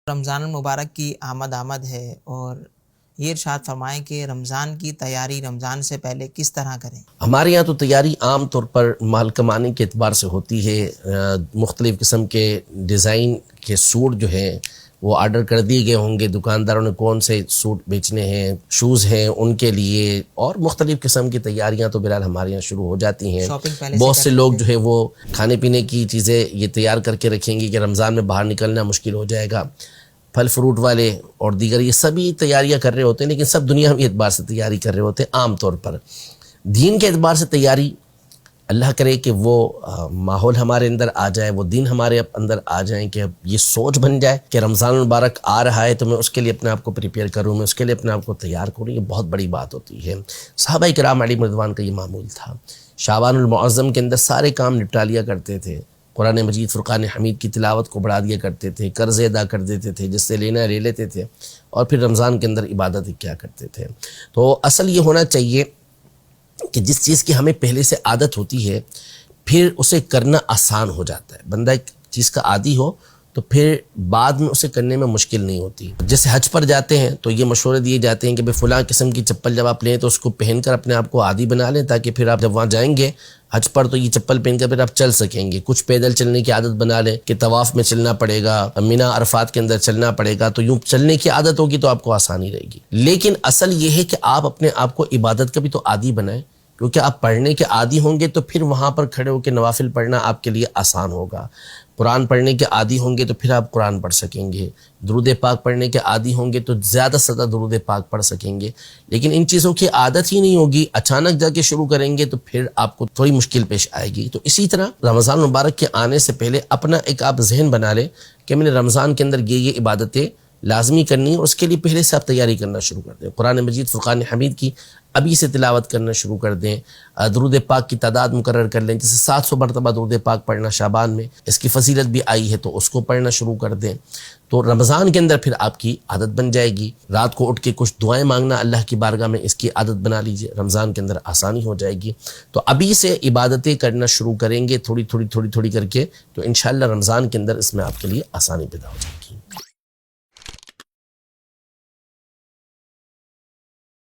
رمضان المبارک کی آمد ہے اور یہ ارشاد فرمائیں کہ رمضان کی تیاری رمضان سے پہلے کس طرح کریں؟ ہمارے یہاں تو تیاری عام طور پر مال کمانے کے اعتبار سے ہوتی ہے۔ مختلف قسم کے ڈیزائن کے سوٹ جو ہیں وہ آرڈر کر دیے گئے ہوں گے، دکانداروں نے کون سے سوٹ بیچنے ہیں، شوز ہیں ان کے لیے، اور مختلف قسم کی تیاریاں تو بہرحال ہمارے یہاں شروع ہو جاتی ہیں۔ بہت سے لوگ جو ہے وہ کھانے پینے کی چیزیں یہ تیار کر کے رکھیں گے کہ رمضان میں باہر نکلنا مشکل ہو جائے گا۔ پھل فروٹ والے اور دیگر یہ سبھی تیاریاں کر رہے ہوتے ہیں، لیکن سب دنیاوی اعتبار سے تیاری کر رہے ہوتے ہیں۔ عام طور پر دین کے اعتبار سے تیاری، اللہ کرے کہ وہ ماحول ہمارے اندر آ جائے، وہ دین ہمارے اندر آ جائیں کہ اب یہ سوچ بن جائے کہ رمضان المبارک آ رہا ہے تو میں اس کے لیے اپنے آپ کو پریپیئر کروں، میں اس کے لیے اپنے آپ کو تیار کروں۔ یہ بہت بڑی بات ہوتی ہے۔ صحابہ کرام علیہم رضوان کا یہ معمول تھا۔ شعبان المعظم کے اندر سارے کام نپٹا لیا کرتے تھے، قرآن مجید فرقان حمید کی تلاوت کو بڑھا دیا کرتے تھے، قرض ادا کر دیتے تھے، جس سے لینا لے لیتے تھے، اور پھر رمضان کے اندر عبادت کیا کرتے تھے۔ تو اصل یہ ہونا چاہیے کہ جس چیز کی ہمیں پہلے سے عادت ہوتی ہے پھر اسے کرنا آسان ہو جاتا ہے۔ بندہ ایک چیز کا عادی ہو تو پھر بعد میں اسے کرنے میں مشکل نہیں ہوتی۔ جیسے حج پر جاتے ہیں تو یہ مشورے دیے جاتے ہیں کہ بھئی فلاں قسم کی چپل جب آپ لیں تو اس کو پہن کر اپنے آپ کو عادی بنا لیں، تاکہ پھر آپ جب وہاں جائیں گے حج پر تو یہ چپل پہن کر پھر آپ چل سکیں گے۔ کچھ پیدل چلنے کی عادت بنا لیں کہ طواف میں چلنا پڑے گا، منی عرفات کے اندر چلنا پڑے گا، تو یوں چلنے کی عادت ہوگی تو آپ کو آسانی رہے گی۔ لیکن اصل یہ ہے کہ آپ اپنے آپ کو عبادت کا بھی تو عادی بنائیں، کیونکہ آپ پڑھنے کے عادی ہوں گے تو پھر وہاں پر کھڑے ہو کے نوافل پڑھنا آپ کے لیے آسان ہوگا۔ قرآن پڑھنے کے عادی ہوں گے تو پھر آپ قرآن پڑھ سکیں گے۔ درود پاک پڑھنے کے عادی ہوں گے تو زیادہ سے زیادہ درود پاک پڑھ سکیں گے۔ لیکن ان چیزوں کی عادت ہی نہیں ہوگی، اچانک جا کے شروع کریں گے تو پھر آپ کو تھوڑی مشکل پیش آئے گی۔ تو اسی طرح رمضان مبارک کے آنے سے پہلے اپنا ایک آپ ذہن بنا لیں کہ میں نے رمضان کے اندر یہ عبادتیں لازمی کرنی ہے، اور اس کے لیے پہلے سے آپ تیاری کرنا شروع کر دیں۔ قرآن مجید فرقان حمید کی ابھی سے تلاوت کرنا شروع کر دیں۔ درود پاک کی تعداد مقرر کر لیں، جیسے 700 مرتبہ درود پاک پڑھنا شعبان میں، اس کی فضیلت بھی آئی ہے تو اس کو پڑھنا شروع کر دیں۔ تو رمضان کے اندر پھر آپ کی عادت بن جائے گی۔ رات کو اٹھ کے کچھ دعائیں مانگنا اللہ کی بارگاہ میں، اس کی عادت بنا لیجئے، رمضان کے اندر آسانی ہو جائے گی۔ تو ابھی سے عبادتیں کرنا شروع کریں گے تھوڑی تھوڑی کر کے، تو انشاءاللہ رمضان کے اندر اس میں آپ کے لیے آسانی پیدا ہو جائے گی۔